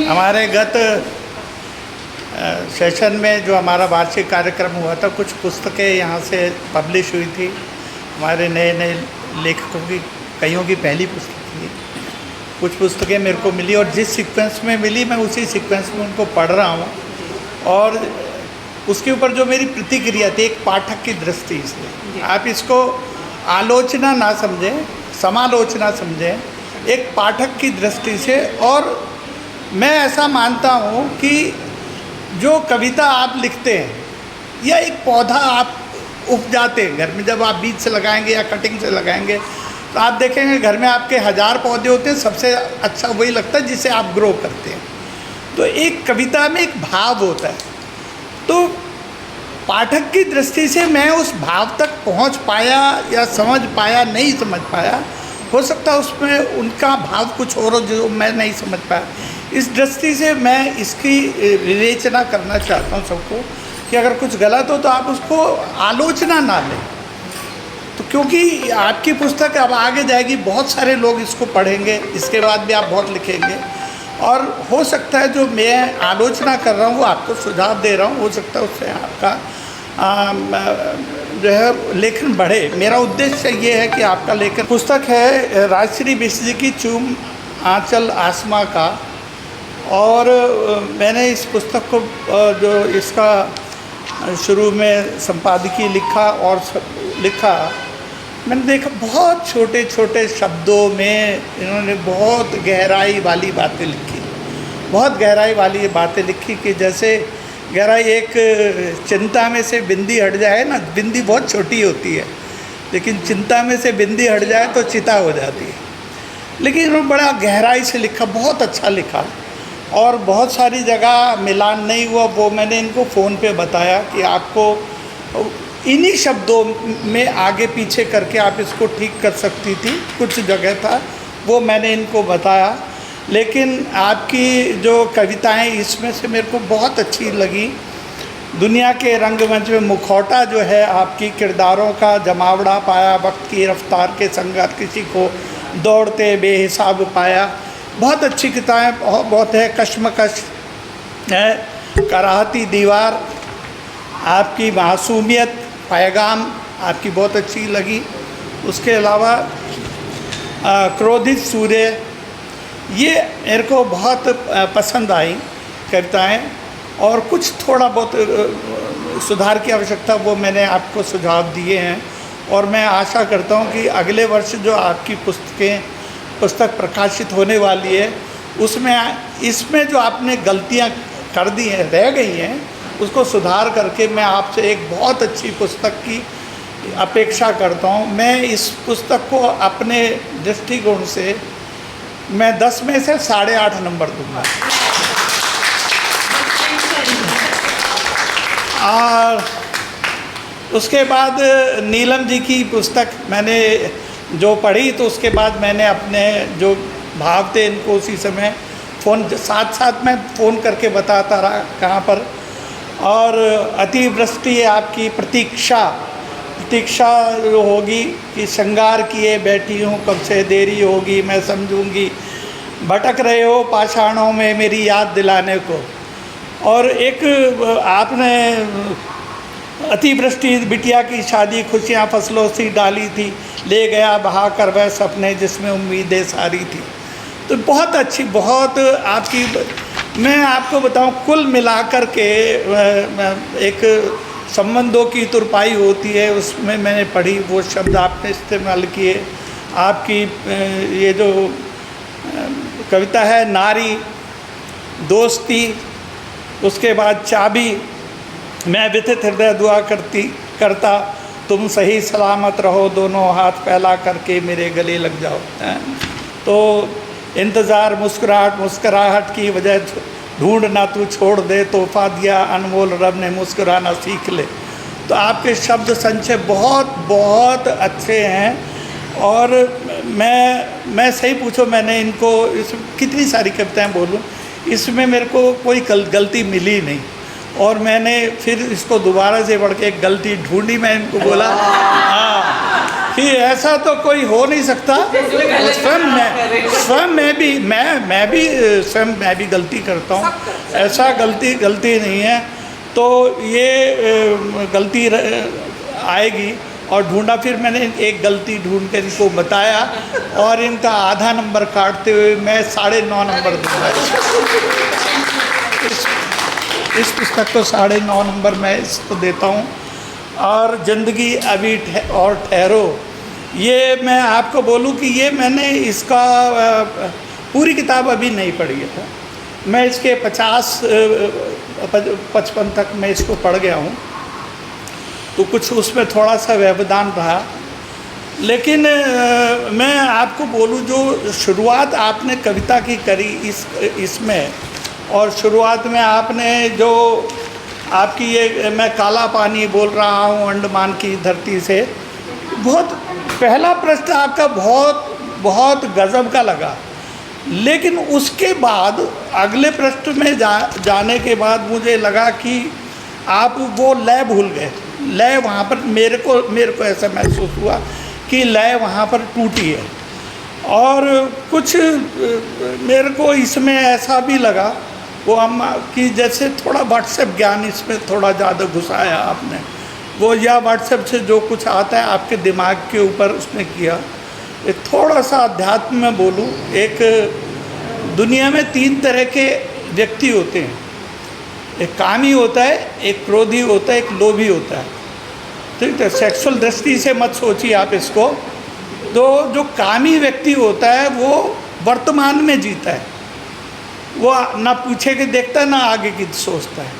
हमारे गत सेशन में जो हमारा वार्षिक कार्यक्रम हुआ था, कुछ पुस्तकें यहाँ से पब्लिश हुई थी। हमारे नए नए लेखकों की कईयों की पहली पुस्तक थी। कुछ पुस्तकें मेरे को मिली और जिस सीक्वेंस में मिली मैं उसी सीक्वेंस में उनको पढ़ रहा हूँ। और उसके ऊपर जो मेरी प्रतिक्रिया थी एक पाठक की दृष्टि से, आप इसको आलोचना ना समझें, समालोचना समझें, एक पाठक की दृष्टि से। और मैं ऐसा मानता हूँ कि जो कविता आप लिखते हैं या एक पौधा आप उपजाते हैं घर में, जब आप बीज से लगाएंगे या कटिंग से लगाएंगे तो आप देखेंगे घर में आपके 1000 पौधे होते हैं, सबसे अच्छा वही लगता है जिसे आप ग्रो करते हैं। तो एक कविता में एक भाव होता है, तो पाठक की दृष्टि से मैं उस भाव तक पहुंच पाया या समझ पाया, नहीं समझ पाया, हो सकता है उसमें उनका भाव कुछ और हो जो मैं नहीं समझ पाया। इस दृष्टि से मैं इसकी विवेचना करना चाहता हूँ सबको कि अगर कुछ गलत हो तो आप उसको आलोचना ना लें। तो क्योंकि आपकी पुस्तक अब आगे जाएगी, बहुत सारे लोग इसको पढ़ेंगे, इसके बाद भी आप बहुत लिखेंगे और हो सकता है जो मैं आलोचना कर रहा हूँ वो आपको सुझाव दे रहा हूँ, हो सकता है उससे आपका जो है लेखन बढ़े। मेरा उद्देश्य ये है कि आपका लेखन। पुस्तक है राजश्री मिश्र जी की चूम आंचल आसमां का। और मैंने इस पुस्तक को जो इसका शुरू में संपादकीय लिखा और लिखा, मैंने देखा बहुत छोटे छोटे शब्दों में इन्होंने बहुत गहराई वाली बातें लिखी, बहुत गहराई वाली बातें लिखी कि जैसे गहराई एक चिंता में से बिंदी हट जाए ना, बिंदी बहुत छोटी होती है लेकिन चिंता में से बिंदी हट जाए तो चिता हो जाती है। लेकिन इन्होंने बड़ा गहराई से लिखा, बहुत अच्छा लिखा और बहुत सारी जगह मिलान नहीं हुआ, वो मैंने इनको फ़ोन पे बताया कि आपको इन्हीं शब्दों में आगे पीछे करके आप इसको ठीक कर सकती थी, कुछ जगह था वो मैंने इनको बताया। लेकिन आपकी जो कविताएं इसमें से मेरे को बहुत अच्छी लगी। दुनिया के रंगमंच में मुखौटा जो है आपकी किरदारों का जमावड़ा पाया, वक्त की रफ्तार के संगत किसी को दौड़ते बेहिसाब पाया। बहुत अच्छी किताबें बहुत है। कश्मकश है, कराहती दीवार, आपकी मासूमियत, पैगाम आपकी बहुत अच्छी लगी। उसके अलावा क्रोधित सूर्य, ये मेरे को बहुत पसंद आई कविताएं। और कुछ थोड़ा बहुत सुधार की आवश्यकता वो मैंने आपको सुझाव दिए हैं और मैं आशा करता हूं कि अगले वर्ष जो आपकी पुस्तक प्रकाशित होने वाली है उसमें इसमें जो आपने गलतियां कर दी हैं, रह गई हैं, उसको सुधार करके मैं आपसे एक बहुत अच्छी पुस्तक की अपेक्षा करता हूं। मैं इस पुस्तक को अपने दृष्टिकोण से मैं 10 में से 8.5 नंबर दूंगा। और उसके बाद नीलम जी की पुस्तक मैंने जो पढ़ी तो उसके बाद मैंने अपने जो भाव थे इनको उसी समय फ़ोन साथ साथ में फ़ोन करके बताता रहा कहाँ पर। और अतिवृष्टि है आपकी प्रतीक्षा जो होगी कि श्रृंगार किए बैठी हूँ, कब से देरी होगी मैं समझूंगी, भटक रहे हो पाषाणों में मेरी याद दिलाने को। और एक आपने अतिवृष्टि, बिटिया की शादी खुशियाँ फसलों सी डाली थी, ले गया बहा कर वह सपने जिसमें उम्मीदें सारी थी। तो बहुत अच्छी, बहुत आपकी, मैं आपको बताऊं कुल मिलाकर के एक संबंधों की तुरपाई होती है, उसमें मैंने पढ़ी, वो शब्द आपने इस्तेमाल किए। आपकी ये जो कविता है नारी, दोस्ती, उसके बाद चाबी, मैं व्यथित हृदय दुआ करता तुम सही सलामत रहो, दोनों हाथ फैला करके मेरे गले लग जाओ। तो इंतज़ार, मुस्कुराहट की वजह ढूंढना तू छोड़ दे, तोहफा दिया अनमोल रब ने मुस्कुराना सीख ले। तो आपके शब्द संचय बहुत बहुत अच्छे हैं। और मैं सही पूछो, मैंने इनको कितनी सारी कविताएं बोलूं, इसमें मेरे को कोई गलती मिली नहीं। और मैंने फिर इसको दोबारा से पढ़ के एक गलती ढूंढी, मैं इनको बोला हाँ कि ऐसा तो कोई हो नहीं सकता। स्वयं मैं भी गलती करता हूँ, ऐसा गलती नहीं है। तो ये गलती आएगी और ढूंढा, फिर मैंने एक गलती ढूंढ कर इनको बताया और इनका आधा नंबर काटते हुए मैं 9.5 नंबर दूंगा। इस पुस्तक को 9.5 नंबर मैं इसको देता हूँ। और ज़िंदगी अभी और ठहरो, ये मैं आपको बोलूँ कि ये मैंने इसका पूरी किताब अभी नहीं पढ़ी है। मैं इसके 50-55 तक मैं इसको पढ़ गया हूँ, तो कुछ उसमें थोड़ा सा व्यवधान रहा। लेकिन मैं आपको बोलूँ, जो शुरुआत आपने कविता की करी इसमें, और शुरुआत में आपने जो आपकी ये मैं काला पानी बोल रहा हूँ अंडमान की धरती से, बहुत पहला प्रश्न आपका बहुत गज़ब का लगा। लेकिन उसके बाद अगले प्रश्न में जाने के बाद मुझे लगा कि आप वो लय भूल गए। लय वहाँ पर मेरे को ऐसा महसूस हुआ कि लय वहाँ पर टूटी है। और कुछ मेरे को इसमें ऐसा भी लगा वो हम कि जैसे थोड़ा व्हाट्सएप ज्ञान इसमें थोड़ा ज़्यादा घुसाया आपने, वो या व्हाट्सएप से जो कुछ आता है आपके दिमाग के ऊपर उसने किया। एक थोड़ा सा अध्यात्म में बोलूँ, एक दुनिया में 3 तरह के व्यक्ति होते हैं। एक कामी होता है, एक क्रोधी होता है, एक लोभी होता है। ठीक है, सेक्सुअल दृष्टि से मत सोचिए आप इसको। तो जो कामी व्यक्ति होता है वो वर्तमान में जीता है, वो ना पीछे के देखता है ना आगे की सोचता है।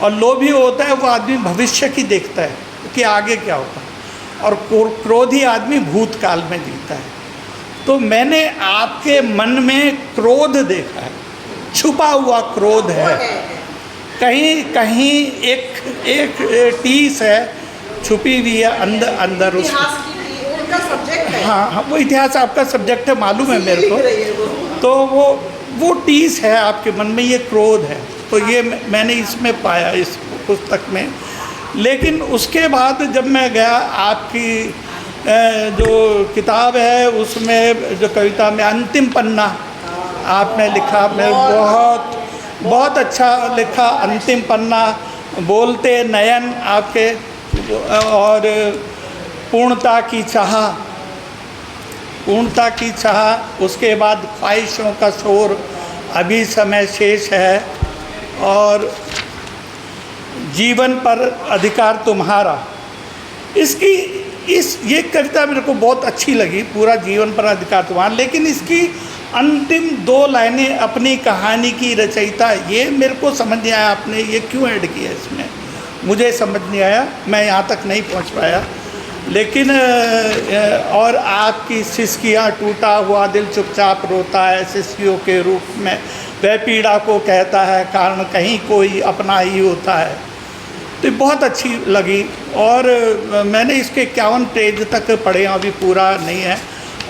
और लोभी होता है वो आदमी भविष्य की देखता है कि आगे क्या होगा। और क्रोधी आदमी भूतकाल में जीता है। तो मैंने आपके मन में क्रोध देखा है, छुपा हुआ क्रोध है। कहीं एक टीस है छुपी हुई है अंदर उनका सब्जेक्ट है। हाँ, वो इतिहास आपका सब्जेक्ट है, मालूम है मेरे को। तो वो टीस है आपके मन में, ये क्रोध है। तो ये मैंने इसमें पाया इस पुस्तक में। लेकिन उसके बाद जब मैं गया, आपकी जो किताब है उसमें जो कविता में अंतिम पन्ना आपने लिखा, मैं बहुत अच्छा लिखा। अंतिम पन्ना, बोलते नयन आपके, और पूर्णता की चाह, उसके बाद ख्वाहिशों का शोर, अभी समय शेष है, और जीवन पर अधिकार तुम्हारा। ये कविता मेरे को बहुत अच्छी लगी, पूरा जीवन पर अधिकार तुम्हारा। लेकिन इसकी अंतिम 2 लाइनें, अपनी कहानी की रचयिता, ये मेरे को समझ नहीं आया आपने ये क्यों ऐड किया इसमें, मुझे समझ नहीं आया, मैं यहाँ तक नहीं पहुँच पाया। लेकिन और आपकी सिसकियाँ, टूटा हुआ दिल चुपचाप रोता है सिसकियों के रूप में, वह पीड़ा को कहता है कारण कहीं कोई अपना ही होता है। तो बहुत अच्छी लगी। और मैंने इसके 51 पेज तक पढ़े, अभी पूरा नहीं है।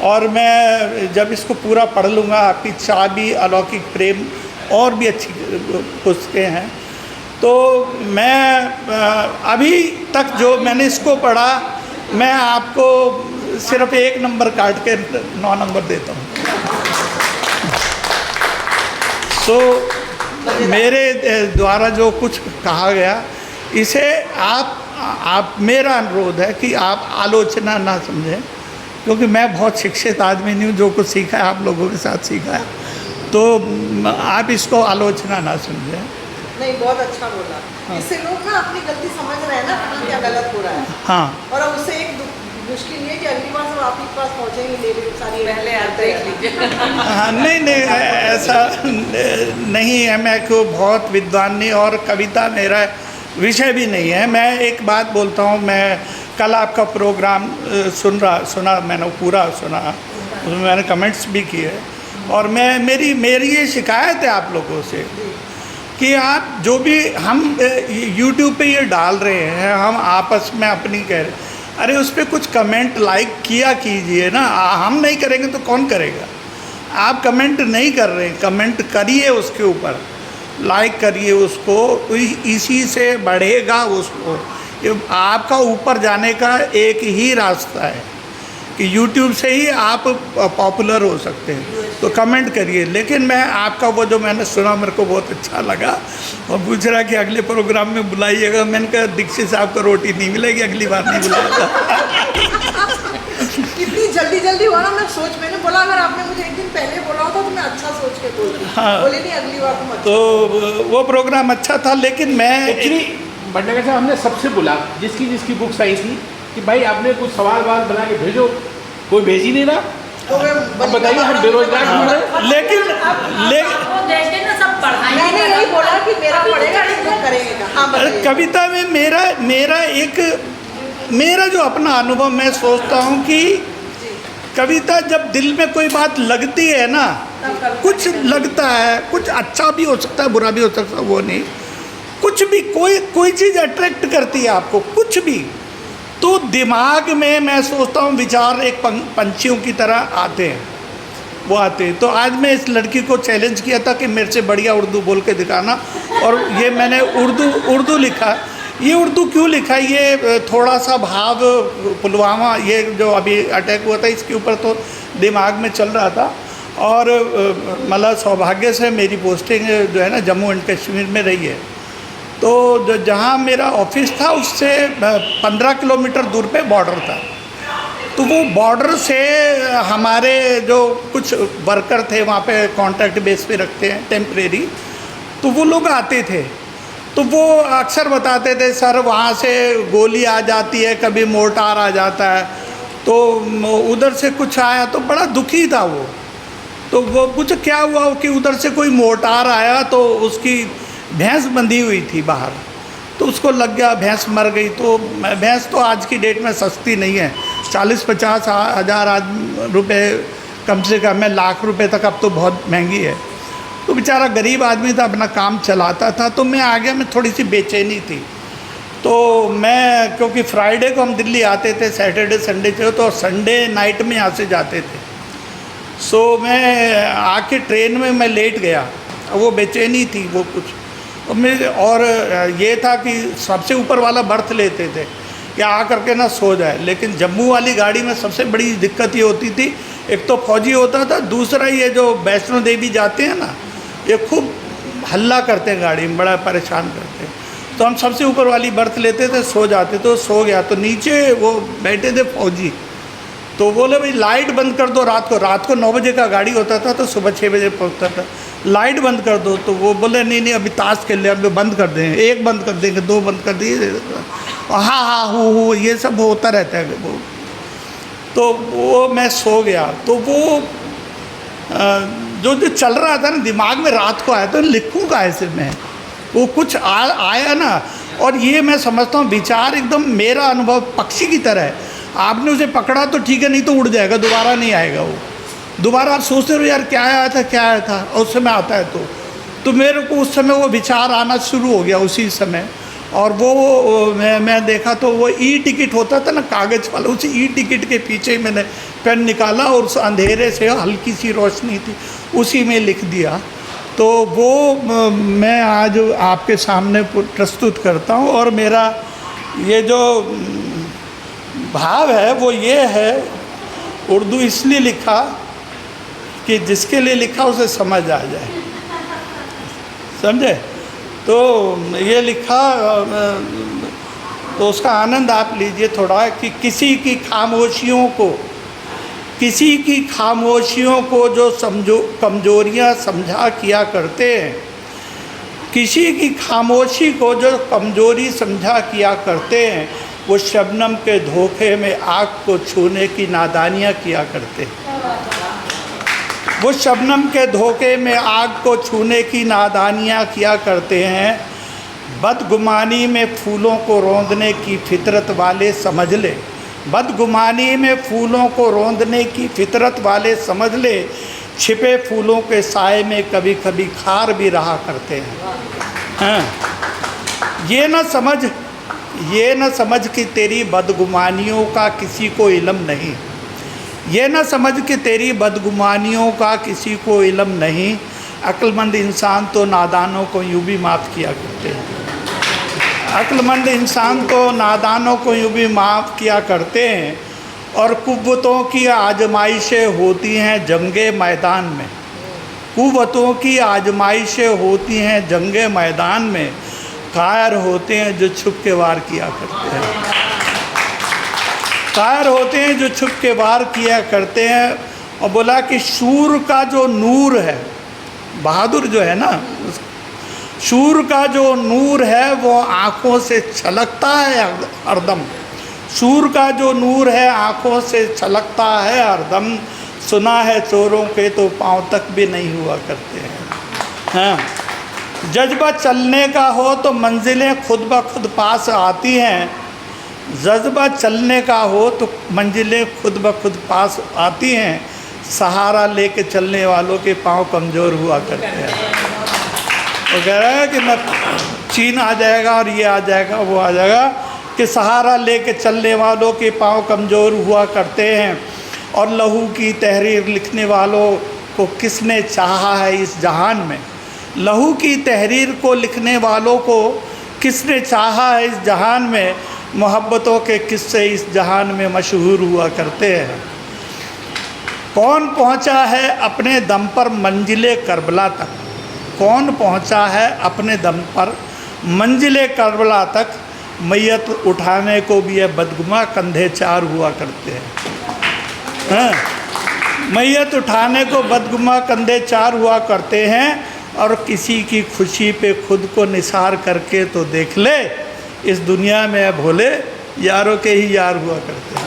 और मैं जब इसको पूरा पढ़ लूँगा, आपकी चाबी, अलौकिक प्रेम, और भी अच्छी पुस्तकें हैं। तो मैं अभी तक जो मैंने इसको पढ़ा, मैं आपको सिर्फ 1 नंबर काट के 9 नंबर देता हूँ। तो मेरे द्वारा जो कुछ कहा गया, इसे आप मेरा अनुरोध है कि आप आलोचना ना समझें, क्योंकि मैं बहुत शिक्षित आदमी नहीं हूँ, जो कुछ सीखा है आप लोगों के साथ सीखा है। तो आप इसको आलोचना ना समझें। नहीं, बहुत अच्छा बोला। हाँ। इससे लोग ना अपनी गलती समझ रहे हैं ना कि क्या गलत हो रहा है। हाँ। और अब उससे एक मुश्किल ये कि अगली बार जब आपके पास पहुँचेंगे मेरे सारी पहले देख लीजिए। हाँ, नहीं ऐसा नहीं है। मैं को बहुत विद्वान नहीं, और कविता मेरा विषय भी नहीं है। मैं एक बात बोलता हूँ, मैं कल आपका प्रोग्राम सुना, मैंने पूरा सुना, उसमें मैंने कमेंट्स भी किए। और मेरी ये शिकायत है आप लोगों से कि आप जो भी हम यूट्यूब पे ये डाल रहे हैं, हम आपस में अपनी कह रहे, अरे उस पर कुछ कमेंट लाइक किया कीजिए ना। हम नहीं करेंगे तो कौन करेगा? आप कमेंट नहीं कर रहे, कमेंट करिए, उसके ऊपर लाइक करिए उसको, इसी से बढ़ेगा उसको। आपका ऊपर जाने का एक ही रास्ता है, कि YouTube से ही आप पॉपुलर हो सकते हैं, तो कमेंट करिए। लेकिन मैं आपका वो जो मैंने सुना मेरे को बहुत अच्छा लगा, और पूछ रहा कि अगले प्रोग्राम में बुलाइएगा। मैंने कहा दीक्षित साहब को रोटी नहीं मिलेगी, अगली बार नहीं बुलाएगा। इतनी जल्दी हुआ ना, मैंने बोला अगर आपने मुझे एक दिन पहले बोला होता तो मैं अच्छा सोच के बोलती। हाँ। बोले नहीं अगली बार तुम अच्छा। तो वो प्रोग्राम अच्छा था, लेकिन मैं एक्चुअली भटनागर साहब हमने सबसे बोला जिसकी बुक्स आई थी कि भाई आपने कुछ सवाल बना के भेजो, कोई भेज ही नहीं रहा। तो अब बताइए हम बेरोजगार घूम रहे हैं। लेकिन मैंने यही बोला कि मेरा पड़ेगा तो करेंगे। हाँ बताइए। कविता में मेरा जो अपना अनुभव, मैं सोचता हूँ कि कविता जब दिल में कोई बात लगती है ना, कुछ लगता है, कुछ अच्छा भी हो सकता है, बुरा भी हो सकता है, वो नहीं, कुछ भी कोई चीज़ अट्रैक्ट करती है आपको, कुछ भी, तो दिमाग में मैं सोचता हूँ विचार एक पंछियों की तरह आते हैं, वो आते हैं। तो आज मैं इस लड़की को चैलेंज किया था कि मेरे से बढ़िया उर्दू बोल के दिखाना, और ये मैंने उर्दू लिखा। ये उर्दू क्यों लिखा, ये थोड़ा सा भाव पुलवामा, ये जो अभी अटैक हुआ था इसके ऊपर तो दिमाग में चल रहा था। और मतलब सौभाग्य से मेरी पोस्टिंग जो है ना जम्मू एंड कश्मीर में रही है। तो जहाँ मेरा ऑफिस था उससे 15 किलोमीटर दूर पे बॉर्डर था। तो वो बॉर्डर से हमारे जो कुछ वर्कर थे वहाँ पे कॉन्ट्रैक्ट बेस पे रखते हैं टेम्परेरी, तो वो लोग आते थे। तो वो अक्सर बताते थे सर वहाँ से गोली आ जाती है, कभी मोर्टार आ जाता है। तो उधर से कुछ आया तो बड़ा दुखी था वो। तो वो कुछ क्या हुआ कि उधर से कोई मोर्टार आया तो उसकी भैंस बंधी हुई थी बाहर, तो उसको लग गया, भैंस मर गई। तो भैंस तो आज की डेट में सस्ती नहीं है, 40-50 हज़ार रुपये कम से कम है, लाख रुपए तक अब तो बहुत महंगी है। तो बेचारा गरीब आदमी था, अपना काम चलाता था। तो मैं आ गया, मैं थोड़ी सी बेचैनी थी। तो मैं, क्योंकि फ्राइडे को हम दिल्ली आते थे, सैटरडे संडे थे, तो संडे नाइट में यहाँ से जाते थे। सो मैं आके ट्रेन में मैं लेट गया, वो बेचैनी थी वो कुछ। और ये था कि सबसे ऊपर वाला बर्थ लेते थे कि आ करके ना सो जाए। लेकिन जम्मू वाली गाड़ी में सबसे बड़ी दिक्कत ये होती थी, एक तो फौजी होता था, दूसरा ये जो वैष्णो देवी जाते हैं ना, ये खूब हल्ला करते हैं गाड़ी में, बड़ा परेशान करते हैं। तो हम सबसे ऊपर वाली बर्थ लेते थे, सो जाते, तो सो गया। तो नीचे वो बैठे थे फौजी, तो बोले भाई लाइट बंद कर दो। रात को 9 बजे का गाड़ी होता था, तो सुबह 6 बजे पहुँचता था। लाइट बंद कर दो। तो वो बोले नहीं अभी ताश खेल ले, अभी बंद कर देंगे, 1 बंद कर देंगे, 2 बंद कर दिए, हाँ हो ये सब होता रहता है वो। तो वो मैं सो गया। तो वो जो चल रहा था ना दिमाग में, रात को आया, तो लिखूँगा ऐसे में, वो कुछ आया ना। और ये मैं समझता हूँ विचार एकदम मेरा अनुभव पक्षी की तरह है। आपने उसे पकड़ा तो ठीक है, नहीं तो उड़ जाएगा, दोबारा नहीं आएगा वो। दोबारा आप सोचते रहो यार क्या आया था, और उस समय आता है तो मेरे को उस समय वो विचार आना शुरू हो गया उसी समय। और वो मैं देखा तो वो ई टिकट होता था ना कागज़ वाला, उसी ई टिकट के पीछे मैंने पेन निकाला और उस अंधेरे से हल्की सी रोशनी थी, उसी में लिख दिया। तो वो मैं आज आपके सामने प्रस्तुत करता हूँ। और मेरा ये जो भाव है वो ये है, उर्दू इसलिए लिखा कि जिसके लिए लिखा उसे समझ आ जाए, समझे। तो ये लिखा, तो उसका आनंद आप लीजिए थोड़ा, कि किसी की खामोशियों को जो कमजोरियां समझा किया करते हैं, किसी की खामोशी को जो कमजोरी समझा किया करते हैं, वो शबनम के धोखे में आग को छूने की नादानियाँ किया करते हैं। वो शबनम के धोखे में आग को छूने की नादानियाँ किया करते हैं। बदगुमानी में फूलों को रौंदने की फितरत वाले समझ ले, बदगुमानी में फूलों को रौंदने की फितरत वाले समझ ले, छिपे फूलों के साए में कभी कभी खार भी रहा करते हैं। हाँ, ये न समझ कि तेरी बदगुमानियों का किसी को इल्म नहीं, ये न समझ कि तेरी बदगुमानियों का किसी को इल्म नहीं। अक्लमंद इंसान तो नादानों को यूँ भी माफ़ किया करते हैं, अक्लमंद इंसान तो नादानों को यूँ भी माफ़ किया करते हैं। और कुव्वतों की आजमाइशें होती हैं जंगे मैदान में, कुव्वतों की आजमाइशें होती हैं जंगे मैदान में, कायर होते हैं जो छुप के वार किया करते हैं, कायर होते हैं जो छुप के वार किया करते हैं। और बोला कि शूर का जो नूर है, बहादुर जो है ना, शूर का जो नूर है वो आँखों से छलकता है हरदम, शूर का जो नूर है आँखों से छलकता है हरदम, सुना है चोरों के तो पाँव तक भी नहीं हुआ करते हैं। हाँ, जज्बा चलने का हो तो मंजिलें खुद ब खुद पास आती हैं, जज्बा चलने का हो तो मंजिलें खुद ब खुद पास आती हैं, सहारा लेके चलने वालों के पाँव कमज़ोर हुआ करते हैं। वो कह रहा है कि मैं चीन आ जाएगा और ये आ जाएगा वो आ जाएगा, कि सहारा लेके चलने वालों के पाँव कमज़ोर हुआ करते हैं। और लहू की तहरीर लिखने वालों को किसने चाहा है इस जहान में, लहू की तहरीर को लिखने वालों को किसने चाहा है इस जहान में, मोहब्बतों के किस्से इस जहान में मशहूर हुआ करते हैं। कौन पहुंचा है अपने दम पर मंजिले करबला तक, कौन पहुंचा है अपने दम पर मंजिले करबला तक, मैयत उठाने को भी यह बदगुमा कंधे चार हुआ करते हैं। हाँ, मैयत उठाने को बदगुमा कंधे चार हुआ करते हैं। और किसी की खुशी पे खुद को निसार करके तो देख ले, इस दुनिया में भोले यारों के ही यार हुआ करते हैं।